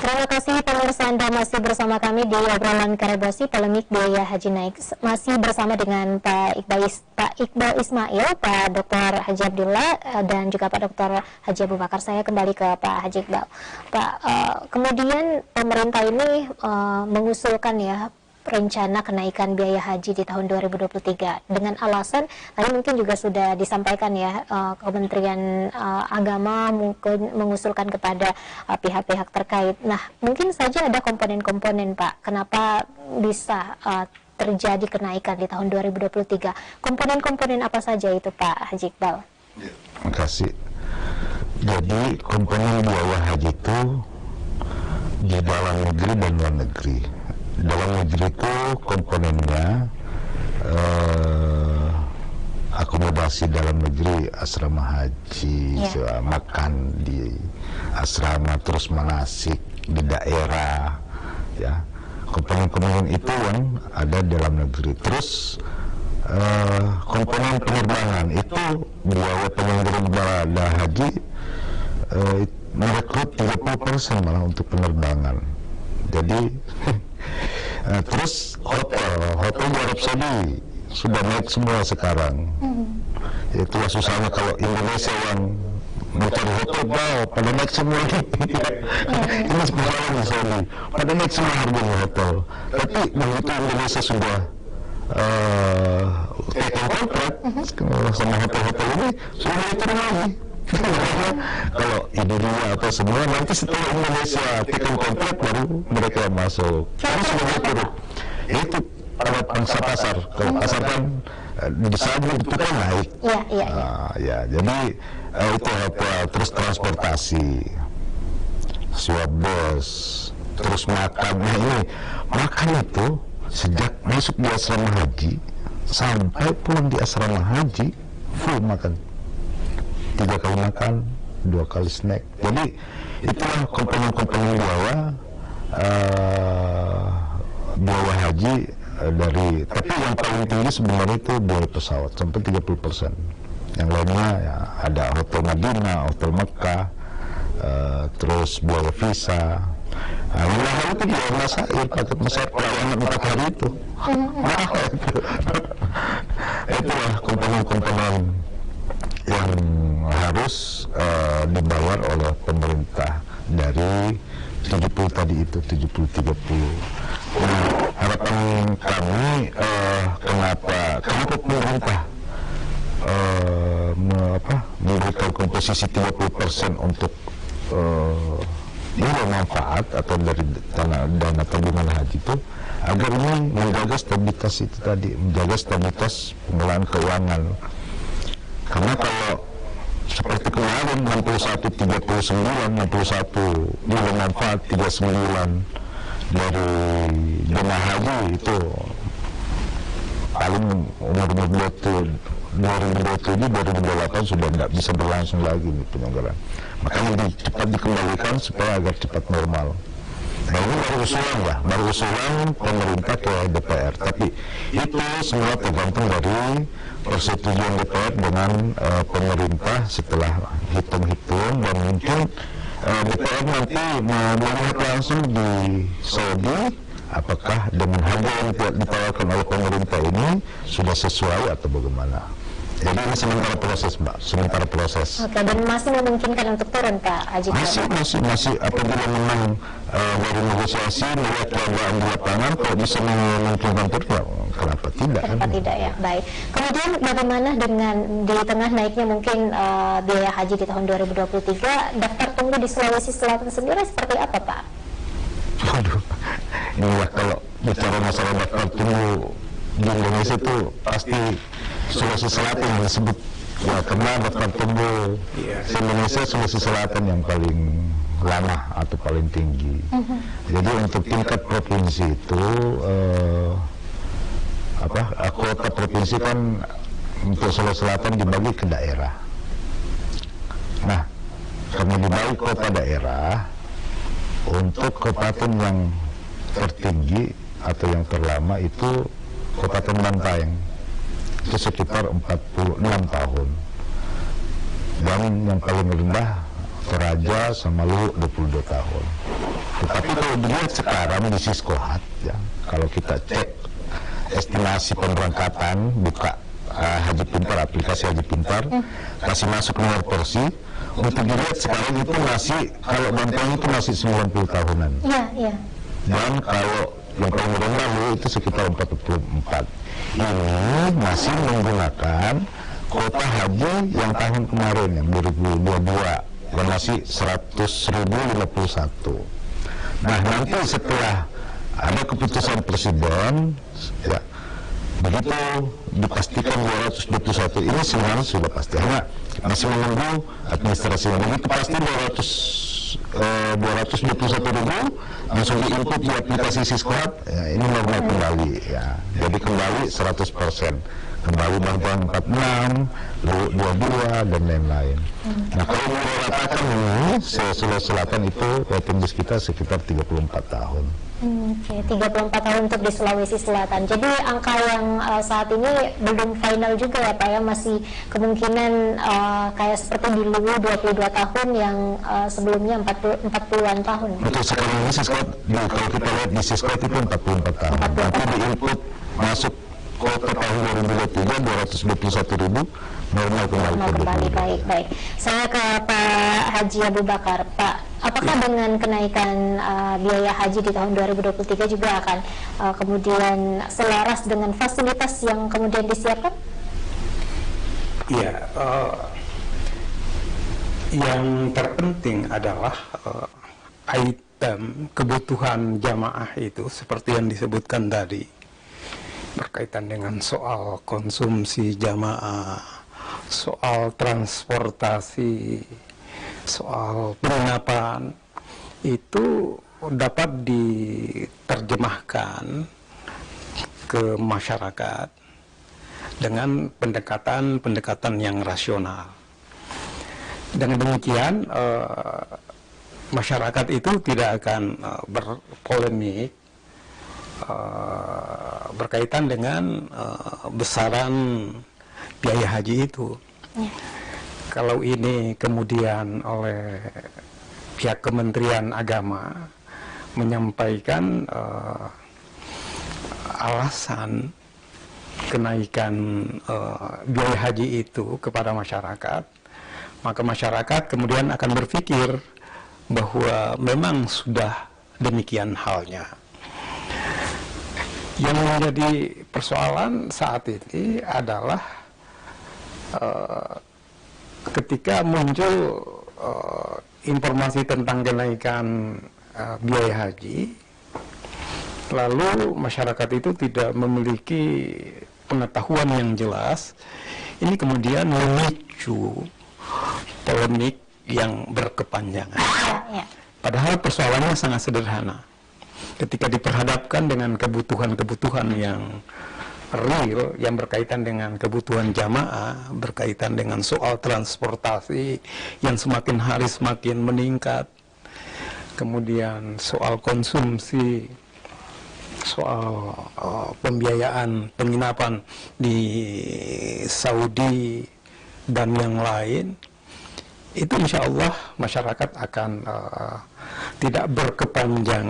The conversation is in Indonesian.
Terima kasih pemirsa, Anda masih bersama kami di obrolan Karebosi polemik biaya haji naik. Masih bersama dengan Pak Iqbal Ismail, Pak Dr. Haji Abdillah, dan juga Pak Dr. Haji Abu Bakar. Saya kembali ke Pak Haji Iqbal. Pak, kemudian pemerintah ini mengusulkan ya rencana kenaikan biaya haji di tahun 2023 dengan alasan tadi mungkin juga sudah disampaikan ya, Kementerian Agama mungkin mengusulkan kepada pihak-pihak terkait. Nah, mungkin saja ada komponen-komponen, Pak, kenapa bisa terjadi kenaikan di tahun 2023. Komponen-komponen apa saja itu, Pak Haji Iqbal? Terima kasih. Jadi komponen biaya haji itu di dalam negeri dan luar negeri. Dalam negeri itu komponennya akomodasi dalam negeri, asrama haji, makan di asrama, terus manasik di daerah, ya. Komponen-komponen itu yang ada dalam negeri. Terus komponen penerbangan itu biaya penyelenggara haji merekrut 30% malah untuk penerbangan. Jadi terus hotel di Arab Saudi sudah naik semua sekarang. Itulah susahnya kalau Indonesia yang mencari hotel, pada naik semua. Ini persoalan di Saudi, pada naik semua harganya hotel. Tapi begitu Indonesia sudah taken kontrak sama hotel-hotel ini, sudah mulai turun lagi. Kalau ini dia atau semua, nanti setelah Indonesia taken kontrak baru mereka masuk. Terus sudah turun. Itu pada pangsa pasar. Kalau pasar kan di sana itu kan naik. Ya, jadi itu hotel, terus transportasi, sewa bus, terus makan. Nah ini makan itu sejak masuk di asrama haji sampai pulang di asrama haji full makan. 3 kali makan, 2 kali snack. Jadi itulah komponen-komponen biaya haji dari. Tapi yang paling tinggi sebenarnya itu biaya pesawat sampai 30%. Yang lainnya ya, ada hotel Madinah, hotel Mekah, terus biaya visa. Nah, mahal itu biaya masair, paket masair pelayanan 4 hari itu. Mahal itu. Itulah komponen-komponen yang harus dibayar oleh pemerintah dari 70 tadi itu, 70-30. Nah, harapan kami kenapa pemerintah memberikan komposisi 30% untuk manfaat atau dari dana tabungan haji itu, agar ini menjaga stabilitas itu tadi, menjaga stabilitas pengelolaan keuangan. Karena kalau seperti kemarin 61-39, 61 nilai manfaat 39 dari dana haji itu paling umur 2027-2028 sudah tidak bisa berlangsung lagi nih penyelenggaraan. Makanya cepat dikembalikan supaya agar cepat normal. Nah ini baru usulan pemerintah ke DPR. Tapi itu semua tergantung dari persetujuan DPR dengan pemerintah setelah hitung-hitung, dan mungkin DPR nanti melihat langsung di Saudi apakah dengan harga yang ditawarkan oleh pemerintah ini sudah sesuai atau bagaimana. Jadi ini sementara proses, Mbak, sementara proses. Oke, dan masih memungkinkan untuk turun, Pak Haji? Masih apabila memang dari negosiasi melihat keadaan di lapangan, kalau bisa memungkinkan turun, ya kenapa tidak? Kenapa tidak ya? Baik. Kemudian bagaimana dengan di tengah naiknya mungkin biaya haji di tahun 2023, daftar tunggu di Sulawesi Selatan sendiri seperti apa, Pak? Waduh, inilah kalau bicara masalah daftar tunggu di Indonesia itu pasti Sulawesi Selatan yang disebut ya, karena daftar tunggu di Indonesia Sulawesi Selatan yang paling lama atau paling tinggi. Jadi untuk tingkat provinsi itu kota provinsi kan untuk Sulawesi Selatan dibagi ke daerah. Nah, karena dibagi kota daerah, untuk kabupaten yang tertinggi atau yang terlama itu Kabupaten Bantaeng, itu sekitar 46 tahun, dan yang paling rendah Toraja sama Luwu 22 tahun. Tetapi kalau dilihat sekarang di Siskohat, ya, kalau kita cek estimasi pemberangkatan, buka Haji Pintar, aplikasi Haji Pintar, kasih masuk nomor porsi, untuk dilihat sekarang itu masih, kalau bantuan itu masih 90 tahunan. Iya. Dan kalau yang paling rendah itu sekitar 44. Ini masih menggunakan kuota haji yang tahun kemarin, yang 2022, yang masih 100.051. Nah, nanti setelah ada keputusan presiden, ya, begitu dipastikan 221 ini sebenarnya sudah pasti, hanya masih menunggu administrasinya. Begitu pasti 221.000 langsung diinput di aplikasi Siskohat, ya, ini normal kembali, ya. Jadi kembali 100%, kembali bantuan 46, 22 dan lain-lain. Nah, kalau meratakan ini Sulawesi Selatan itu tembus kita sekitar 34 tahun. Oke, 34 tahun untuk di Sulawesi Selatan. Jadi angka yang saat ini belum final juga ya Pak ya, masih kemungkinan kayak seperti di Luwu 22 tahun yang sebelumnya 40-an tahun. Untuk sekarang ini Siskohat, kalau kita lihat di Siskohat itu 44 tahun. Nanti di input masuk kuota tahun 2023 221.000, normal kembali. Baik. Saya ke Pak Haji Abu Bakar. Pak, apakah dengan kenaikan biaya haji di tahun 2023 juga akan kemudian selaras dengan fasilitas yang kemudian disiapkan? Iya, yang terpenting adalah item kebutuhan jamaah itu seperti yang disebutkan tadi, berkaitan dengan soal konsumsi jamaah, soal transportasi, soal penginapan, itu dapat diterjemahkan ke masyarakat dengan pendekatan yang rasional. Dengan demikian masyarakat itu tidak akan berpolemik berkaitan dengan besaran biaya haji itu. Kalau ini kemudian oleh pihak Kementerian Agama menyampaikan alasan kenaikan biaya haji itu kepada masyarakat, maka masyarakat kemudian akan berpikir bahwa memang sudah demikian halnya. Yang menjadi persoalan saat ini adalah ketika muncul informasi tentang kenaikan biaya haji, lalu masyarakat itu tidak memiliki pengetahuan yang jelas, ini kemudian memicu polemik yang berkepanjangan. Padahal persoalannya sangat sederhana. Ketika diperhadapkan dengan kebutuhan-kebutuhan yang real, yang berkaitan dengan kebutuhan jamaah, berkaitan dengan soal transportasi yang semakin hari semakin meningkat, kemudian soal konsumsi, soal pembiayaan penginapan di Saudi dan yang lain, itu insya Allah masyarakat akan tidak berkepanjangan